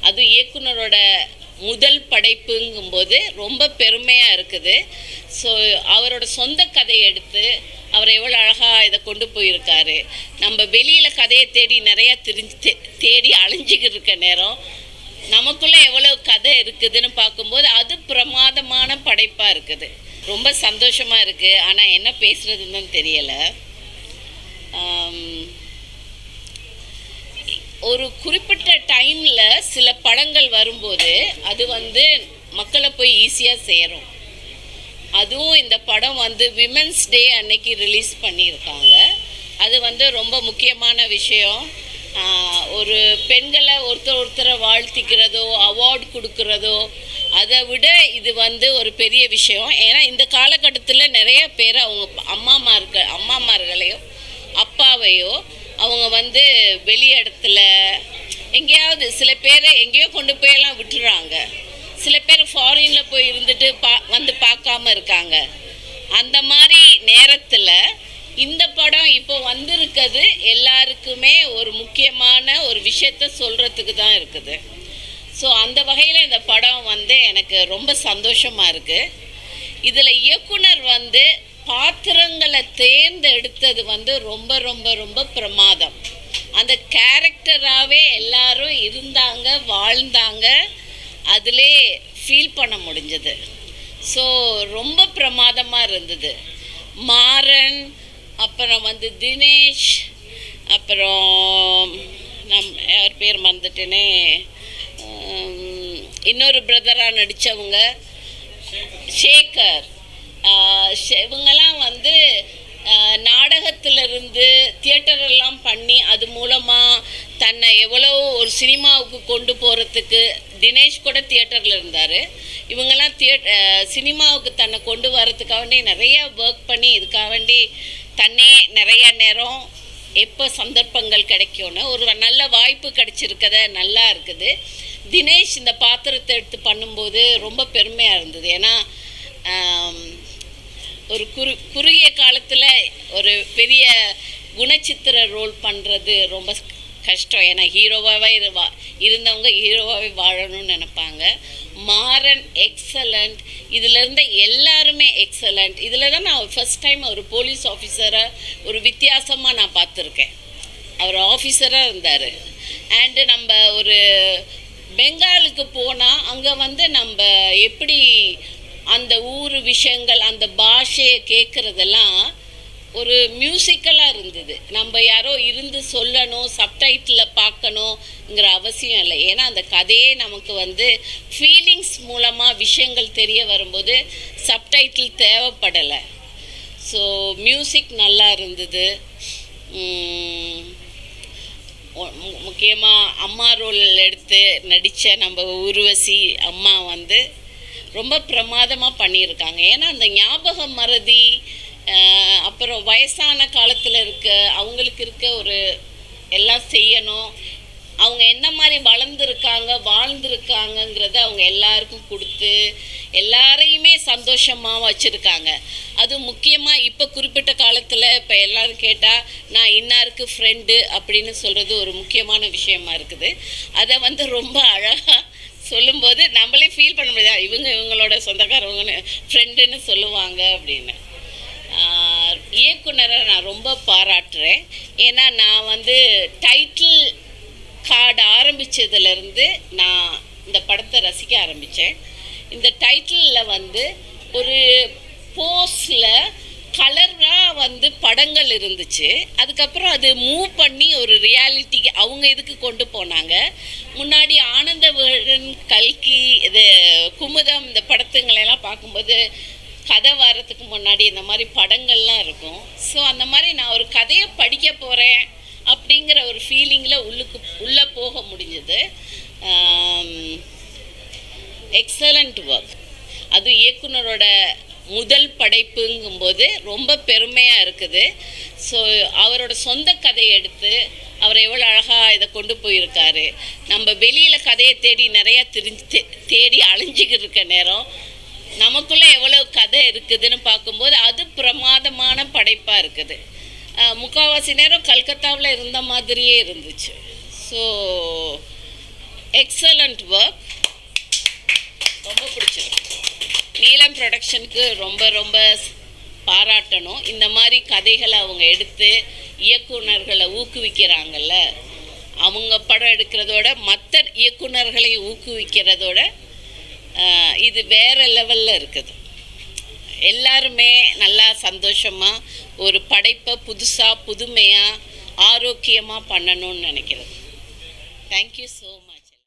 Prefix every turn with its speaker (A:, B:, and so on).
A: அது இயக்குனரோட முதல் படைப்புங்கும்போது ரொம்ப பெருமையாக இருக்குது. ஸோ அவரோட சொந்த கதையை எடுத்து அவர் எவ்வளோ அழகாக இதை கொண்டு போயிருக்காரு. நம்ம வெளியில் கதையை தேடி நிறையா தேடி அலைஞ்சிக்கிட்டு இருக்க நேரம் நமக்குள்ளே எவ்வளோ கதை இருக்குதுன்னு பார்க்கும்போது அது பிரமாதமான படைப்பாக இருக்குது. ரொம்ப சந்தோஷமாக இருக்குது. ஆனால் என்ன பேசுகிறதுன்னு தெரியலை. ஒரு குறிப்பிட்ட டைமில் சில படங்கள் வரும்போது அது மக்களை போய் ஈஸியாக சேரும். அதுவும் இந்த படம் விமென்ஸ் டே அன்னைக்கு ரிலீஸ் பண்ணியிருக்காங்க. அது ரொம்ப முக்கியமான விஷயம். ஒரு பெண்களை ஒருத்தரை வாழ்த்திக்கிறதோ அவார்டு கொடுக்குறதோ அதை விட இது ஒரு பெரிய விஷயம். ஏன்னா இந்த காலகட்டத்தில் நிறைய பேர் அவங்க அம்மாமார்களையோ அப்பாவையோ அவங்க வெளி இடத்துல எங்கேயாவது சில பேர் எங்கேயோ கொண்டு போயெல்லாம் விட்டுறாங்க. சில பேர் ஃபாரினில் போய் இருந்துட்டு பார்க்காம இருக்காங்க. அந்த மாதிரி நேரத்தில் இந்த படம் இப்போ வந்திருக்கிறது எல்லாருக்குமே ஒரு முக்கியமான ஒரு விஷயத்த சொல்கிறதுக்கு தான் இருக்குது. ஸோ அந்த வகையில் இந்த படம் எனக்கு ரொம்ப சந்தோஷமாக இருக்குது. இதில் இயக்குனர் பாத்திரங்களை தேர்ந்தெடுத்தது ரொம்ப ரொம்ப ரொம்ப பிரமாதம். அந்த கேரக்டராகவே எல்லாரும் இருந்தாங்க, வாழ்ந்தாங்க, அதிலே ஃபீல் பண்ண முடிஞ்சது. ஸோ ரொம்ப பிரமாதமாக இருந்தது. மாறன், அப்புறம் தினேஷ், அப்புறம் யார் பேர் மறந்துட்டேனே, இன்னொரு பிரதராக நடித்தவங்க சேகர், இவங்கெல்லாம் நாடகத்திலிருந்து தியேட்டரெல்லாம் பண்ணி அது மூலமாக தன்னை எவ்வளோ ஒரு சினிமாவுக்கு கொண்டு போகிறதுக்கு தினேஷ் கூட தியேட்டரில் இருந்தார். இவங்கெல்லாம் சினிமாவுக்கு தன்னை கொண்டு வரதுக்காக வேண்டி நிறைய ஒர்க் பண்ணி இதுக்காக வேண்டி தன்னே நிறைய நேரம் எப்போ சந்தர்ப்பங்கள் கிடைக்கும்னு ஒரு நல்ல வாய்ப்பு கிடைச்சிருக்கத நல்லா இருக்குது. தினேஷ் இந்த பாத்திரத்தை எடுத்து பண்ணும்போது ரொம்ப பெருமையாக இருந்தது. ஏன்னா ஒரு குறுகிய காலத்தில் ஒரு பெரிய குணச்சித்திர ரோல் பண்ணுறது ரொம்ப கஷ்டம். ஏன்னா ஹீரோவாகவே இருந்தவங்க ஹீரோவாகவே வாழணும்னு நினைப்பாங்க. மாறன் எக்ஸலண்ட், இதில் இருந்த எல்லாருமே எக்ஸலண்ட். இதில் தான் நான் ஃபஸ்ட் டைம் ஒரு போலீஸ் ஆஃபீஸரை ஒரு வித்தியாசமாக நான் பார்த்துருக்கேன். அவர் ஆஃபீஸராக இருந்தார். அண்டு நம்ம ஒரு பெங்காலுக்கு போனால் அங்கே நம்ம எப்படி அந்த ஊர் விஷயங்கள் அந்த பாஷையை கேட்குறதெல்லாம் ஒரு மியூசிக்கலாக இருந்தது. நம்ம யாரோ இருந்து சொல்லணும், சப்டைட்டில் பார்க்கணுங்கிற அவசியம் இல்லை. ஏன்னா அந்த கதையே நமக்கு ஃபீலிங்ஸ் மூலமாக விஷயங்கள் தெரிய வரும்போது சப்டைட்டில் தேவைப்படலை. ஸோ மியூசிக் நல்லா இருந்தது. முக்கியமாக அம்மா ரோல் எடுத்து நடித்த நம்ம ஊர்வசி அம்மா ரொம்ப பிரமாதமாக பண்ணியிருக்காங்க. ஏன்னா அந்த ஞாபக மறதி, அப்புறம் வயசான காலத்தில் அவங்களுக்கு இருக்க ஒரு எல்லாம் செய்யணும், அவங்க என்ன மாதிரி வாழ்ந்துருக்காங்கங்கிறத அவங்க எல்லாருக்கும் கொடுத்து எல்லாரையுமே சந்தோஷமாக வச்சுருக்காங்க. அது முக்கியமாக இப்போ குறிப்பிட்ட காலத்தில் இப்போ எல்லோரும் கேட்டால் நான் இன்னாருக்கு ஃப்ரெண்டு அப்படின்னு சொல்கிறது ஒரு முக்கியமான விஷயமா இருக்குது. அதை ரொம்ப அழகாக சொல்லும்போது நம்மளே ஃபீல் பண்ண முடியாது, இவங்களோட சொந்தக்காரவங்கன்னு ஃப்ரெண்டுன்னு சொல்லுவாங்க அப்படின்னு. இயக்குனரை நான் ரொம்ப பாராட்டுறேன். ஏன்னா நான் டைட்டில் கார்டு ஆரம்பித்ததுலேருந்து நான் இந்த படத்தை ரசிக்க ஆரம்பித்தேன். இந்த டைட்டிலில் ஒரு போஸில் கலராக படங்கள் இருந்துச்சு. அதுக்கப்புறம் அது மூவ் பண்ணி ஒரு ரியாலிட்டிக்கு அவங்க இதுக்கு கொண்டு போனாங்க. முன்னாடி ஆனந்த விகடன், கல்கி, இது குமுதம், இந்த படத்துங்களெல்லாம் பார்க்கும்போது கதை வர்றதுக்கு முன்னாடி இந்த மாதிரி படங்கள்லாம் இருக்கும். ஸோ அந்த மாதிரி நான் ஒரு கதையை படிக்க போகிறேன் அப்படிங்கிற ஒரு ஃபீலிங்கில் உள்ளே போக முடிஞ்சது. Excellent work. அது இயக்குனரோட முதல் படைப்புங்கும்போது ரொம்ப பெருமையாக இருக்குது. ஸோ அவரோட சொந்த கதையை எடுத்து அவர் எவ்வளோ அழகாக இதை கொண்டு போயிருக்காரு. நம்ம வெளியில் கதையை தேடி நிறையா தேடி அலைஞ்சிக்கிட்டு இருக்க நேரம் நமக்குள்ளே எவ்வளோ கதை இருக்குதுன்னு பார்க்கும்போது அது பிரமாதமான படைப்பாக இருக்குது. முக்கால்வாசி நேரம் கல்கத்தாவில் இருந்த மாதிரியே இருந்துச்சு. ஸோ எக்ஸலண்ட் ஒர்க், ரொம்ப பிடிச்சிருக்கு. நீலம் ப்ரொடக்ஷனுக்கு ரொம்ப ரொம்ப பாராட்டணும். இந்த மாதிரி கதைகளை அவங்க எடுத்து இயக்குனர்களை ஊக்குவிக்கிறாங்கல்ல, அவங்க படம் எடுக்கிறதோட மற்ற இயக்குனர்களை ஊக்குவிக்கிறதோட இது வேறு லெவலில் இருக்குது. எல்லாருமே நல்லா சந்தோஷமாக ஒரு படைப்பை புதுசாக புதுமையாக ஆரோக்கியமாக பண்ணணும்னு நினைக்கிறது. Thank you so much.